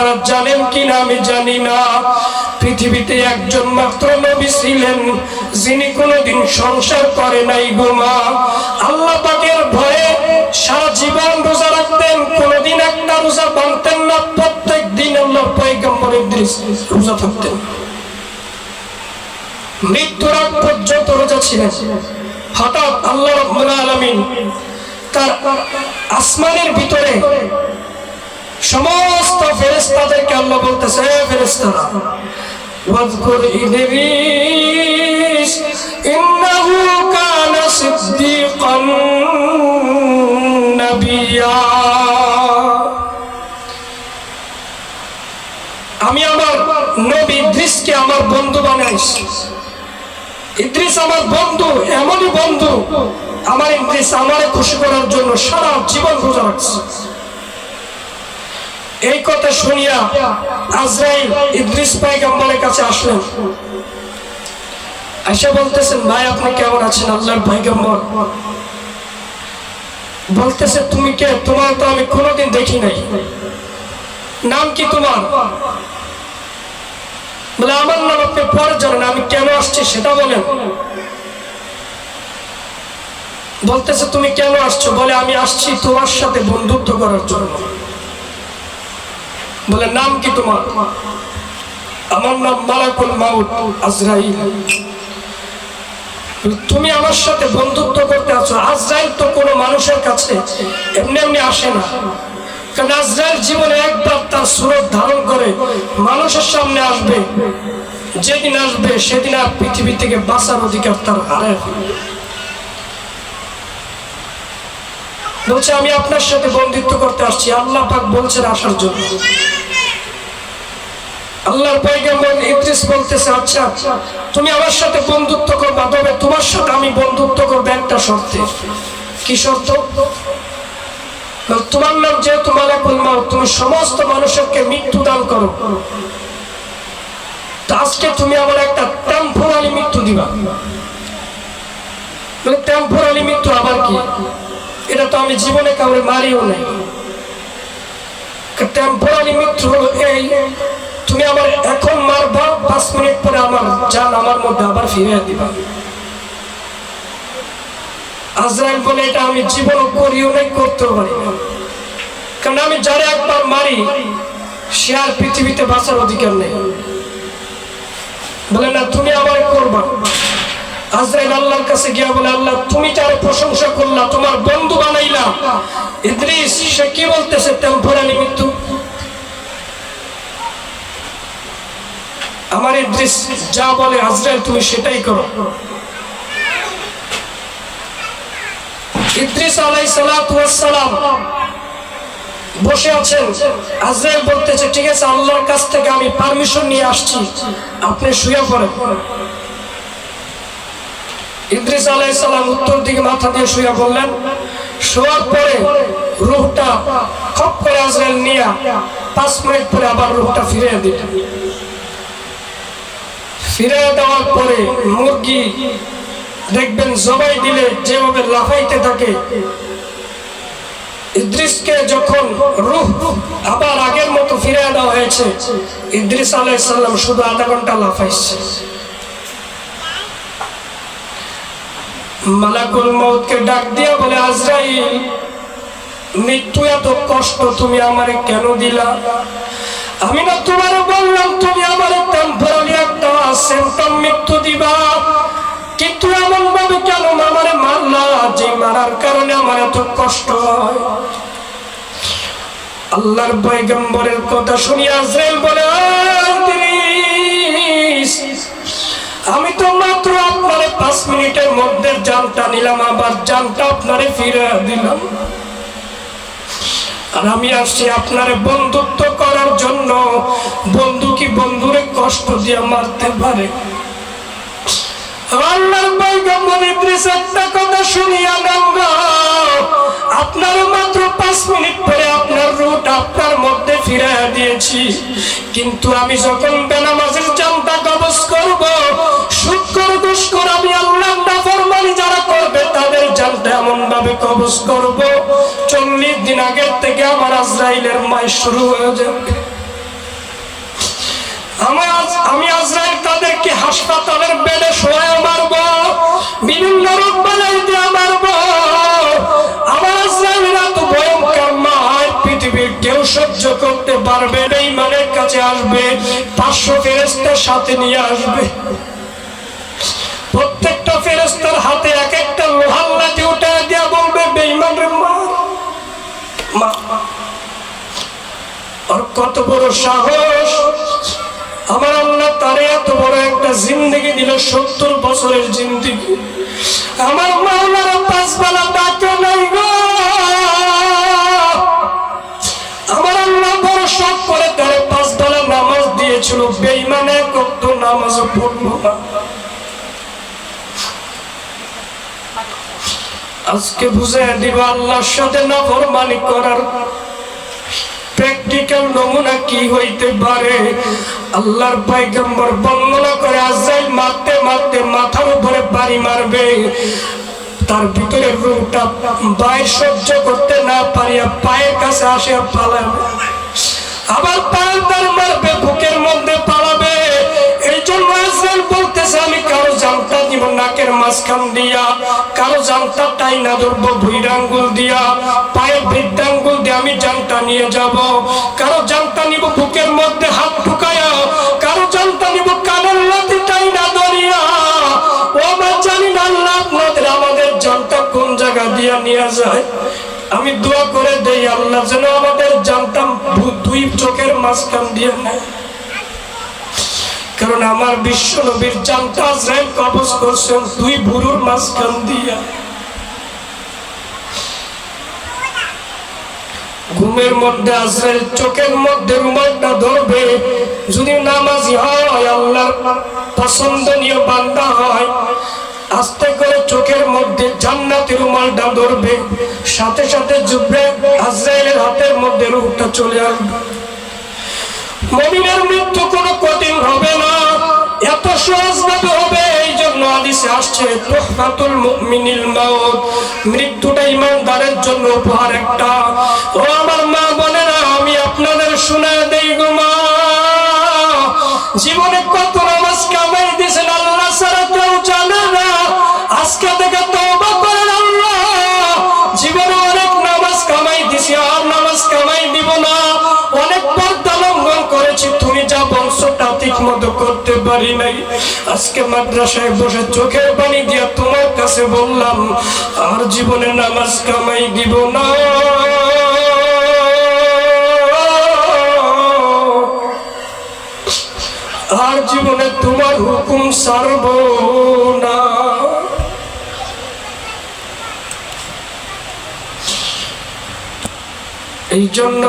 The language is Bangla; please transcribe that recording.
আপনারা জানেন কিনা আমি জানি না, পৃথিবীতে একজন মাত্র নবী ছিলেন যিনি কোনোদিন সংসার করে নাই গো মা। আল্লাহ পাকের ভয়ে সারা জীবন রোজা রাখতেন, কোনোদিন একটা রোজা ভাঙতেন না। প্রত্যেক দিন আল্লাহর পয়গম্বর ইদ্রিস রোজা থাকতেন, মৃত্যুর আগ পর্যন্ত রোজা ছিলেন। হঠাৎ আল্লাহ রাব্বুল আলামিন তার আসমানের ভিতরে সমস্ত ফেরেশতাদেরকে আল্লাহ বলতেছে, ফেরেশতারা ওয়াজকুর ইদ্রিস ইন্নাহু কানা সিদ্দীকান নাবিয়্যা। আমি আমার নবী ইদ্রিসকে আমার বন্ধু বানাইছি। ইদ্রিস আমার বন্ধু, এমনই বন্ধু আমার ইদ্রিস আমারে খুশি করার জন্য সারা জীবন রোজা রাখছে। এই কথা শুনিয়া আজরাইল ইদ্রিস পয়গম্বরের কাছে আসলেন। আয়েশা বলতেছেন, ভাই আপনি কেমন আছেন? আল্লাহর পয়গম্বর বলতেছে, তুমি কে? তোমার তো আমি কোনোদিন দেখি নাই, নাম কি তোমার? বলে, আমার নাম আপনি পরে জানেন, আমি কেন আসছি সেটা বলেন। বলতেছে, তুমি কেন আসছো? বলে, আমি আসছি তোমার সাথে বন্ধুত্ব করার জন্য। বলে, নাম কি তোমার? আমার নাম মালাকুল মাউত আজরাইল। তুমি আমার সাথে বন্ধুত্ব করতে আছো? আজরাইল তো কোনো মানুষের কাছে এমনি এমনি আসে না, কারণ আজরাইল জীবনে একবার তার সুরত ধারণ করে মানুষের সামনে আসবে, যেদিন আসবে সেদিন আর পৃথিবী থেকে বাঁচার অধিকার তার হারায় ফেলবে। বলছে, আমি আপনার সাথে বন্ধুত্ব করতে আসছি। আল্লাহ পাক বলছেন আসার জন্য। আল্লাহর পয়গম্বর ইদ্রিস বলতেছে, আচ্ছা তুমি আমার সাথে বন্ধুত্ব করবা, তবে তোমার সাথে আমি বন্ধুত্ব করবো একটা শর্তে। কি শর্ত? তোমার নাম যেহেতু মালাকুল মাউত, তুমি সমস্ত মানুষকে মৃত্যু দান করো, তো আজকে তুমি আমার একটা টেম্পোরারি মৃত্যু দিবা। বলে, টেম্পোরারি মৃত্যু আবার কি? এটা তো আমি জীবনে কাউরে মারিও নাই। টেম্পোরারি মৃত্যু হলো এই, তুমি আমার এখন মারবা, 5 মিনিট পরে আমার জান আমার মধ্যে আবার ফিরিয়ে দিবা। আজরাইল বলে, এটা আমি জীবনে করিও নাই, করতেও পারি না, কারণ আমি যারা একবার মারি সে আর পৃথিবীতে বাঁচার অধিকার নেই। বলে, না তুমি আমার করবা। আজরাইল আল্লাহর কাছে গিয়া বলে, আল্লাহ তুমি যার প্রশংসা করলা, তোমার বন্ধু বানাইলা, ইদ্রিস সে কি বলতেছে টেম্পোরারি মৃত্যু। আমার ইদ্রিস যা বলে আজরাইল তুমি সেটাই করো। ইদ্রিস আলাইহিস সালাতু ওয়াস সালাম বসে আছেন। আজরাইল বলতেছে, ঠিক আছে আল্লাহর কাছ থেকে আমি পারমিশন নিয়ে আসছি, আপনি শুয়ে পড়েন। ইদ্রিস আলাইহিস সালাম উত্তর দিকে মাথা দিয়ে শুয়ে পড়লেন। শোয়ার পরে রূহটা খপ করে আজরাইল নিয়ে 5 মিনিট পরে আবার রূহটা ফিরিয়ে দিলেন। ফিরিয়ে দেওয়ার পরে মুরগি দেখবেন জবাই দিলে যেভাবে লাফাইতে থাকে, ইদ্রিসকে যখন রূহ আবার আগের মতো ফিরিয়ে দেওয়া হয়েছে, ইদ্রিস আলাইহিস সালাম শুধু আধা ঘন্টা লাফাইছে। মালাকুল মাউতকে ডাক দিয়া বলে, আজরাইল মৃত্যু এত কষ্ট তুমি আমারে কেন দিলা? আমি না তোমারে বললাম তুমি আমারে টেম্পোরারি একটা সিম্পটম মৃত্যু দিবা, কিন্তু এমন ভাবে কেন আমারে মারলা যে মারার কারণে আমার এত কষ্ট হয়? আল্লাহর পয়গম্বরের কথা শুনি আজরাইল বলে, ইদ্রিস আমি তো মাত্র আপনারে 5 মিনিটের মধ্যে জানটা নিলাম, আবার জানটা আপনারে ফিরে দিলাম, আর আমি আসছি আপনারে বন্ধুত্ব করার জন্য। বন্ধু কি বন্ধুরে কষ্ট দিয়ে মারতে পারে? আল্লাহর পয়গম্বর ইদ্রিস একটা কথা শুনিয়া গঙ্গা, আপনার মাত্র 5 মিনিট পরে আপনার রূহটা আপনার মধ্যে ফিরিয়ে দিয়েছি, কিন্তু আমি যখন বেনামাজের জানটা কবজ করব, শুকর দুষ্কর আমি আল্লাহর নাফরমানি যারা করবে তাদের জানটা এমন ভাবে কবজ করব 40 দিন আগের থেকে আমার আজরাইলের মাই শুরু হয়ে যাবে। হাসপাতালের বেডে শোয়া মারব, বিভিন্ন রোগ বালাই দিয়ে মারব। আমার আজরাইল এত ভয়ঙ্কর মার পৃথিবীর কেউ সহ্য করতে পারবে না। বেঈমানের কাছে আসবে, 500 ফেরেশতার সাথে নিয়ে আসবে। প্রত্যেকটা ফেরেশতার হাতে এক একটা লোহার লাঠি উঠে দিয়া বলবে, বেঈমানের মার। আর কত বড় সাহস! আমার আল্লাহ তারে এত বড় একটা জিন্দেগি দিল, 70 বছরের জিন্দেগি। আমার মাওলানা 5 বেলা ডাকে নাই গো। আমার আল্লাহ বড় শখ করে তারে 5 বেলা নামাজ দিয়েছিল, বেঈমানে কত নামাজ পড়লো না। আজকে বুঝে দিব আল্লাহর সাথে নাফরমানি করার প্র্যাকটিক্যাল নমুনা কি হইতে পারে। আল্লাহর পয়গম্বর বর্ণনা করে, আজরাইল মারতে মারতে মাথার উপরে বাড়ি মারবে, তার ভিতরে রূহটা বাইর সহ্য করতে না পারিয়া পায়ের কাছে আসে পালাবে, আবার পায়ের দ্বার মারবে, বুকের মধ্যে পালাবে। এই জন্য আজরাইল বলতেছে, আমি কারো জানটা দিব নাকের মাঝখান দিয়া, কারো জানটা টাইনা ধরবো ভুঁইর আঙ্গুল দিয়া, পায়ের বৃদ্ধাঙ্গুল দিয়ে আমি জানটা নিয়ে যাব। কারো জানটা নিব বুকের মধ্যে হাত ঢুকায়া, কারো জানটা নিব কানের লাঠি টাইনা ধরিয়া। ও আমার জানি না আল্লাহ আপনাদের আমাদের জানটা কোন জায়গা দিয়া নিয়ে যায়। আমি দোয়া করে দেই আল্লাহ যেন আমাদের জানতাম 2 চোখের মাঝখান দিয়ে নেয়। কারণ আমার বিশ্ব নবীর জানটা আজরাইল কবজ করছেন 2 ভুরুর মাঝখান দিয়া। ঘুমের মধ্যে আজরাইল চোখের মধ্যে রুমালটা ধরবে, যদি নামাজি হয়, আল্লাহর পছন্দনীয় বান্দা হয়, আস্তে করে চোখের মধ্যে জান্নাতের রুমালটা ধরবে, সাথে সাথে জিবরাইল আজরাইলের হাতের মধ্যে রূহটা চলে আসবে। মুমিনের মৃত্যু কোনো কঠিন হবে না, এত সহজভাবে হবে। এই জন্য হাদিসে আসছে, তুহফাতুল মুমিনিল মাউত, মৃত্যুটা ঈমানদারের জন্য উপহার একটা। ও আমার মা বোনেরা, আমি আপনাদের শোনায় দেই গো মা, জীবনে কত নামাজ কামাই দিয়েছেন আল্লাহ ছাড়া কেউ জানে না। আজকে থেকে তওবা করেন, আল্লাহ জীবনে অনেক নামাজ কামাই দিছি, আর নামাজ কামাই দিব না। অনেক পর্দা লঙ্ঘন করেছি, তুমি যা বলছো তা ঠিক মতো করতে পারি নাই। আজকে মাদ্রাসায় বসে চোখের পানি দিয়া তোমার কাছে বললাম, আর জীবনে নামাজ কামাই দিব না, আর জীবনে তোমার হুকুম ছাড়ব না। এই জন্য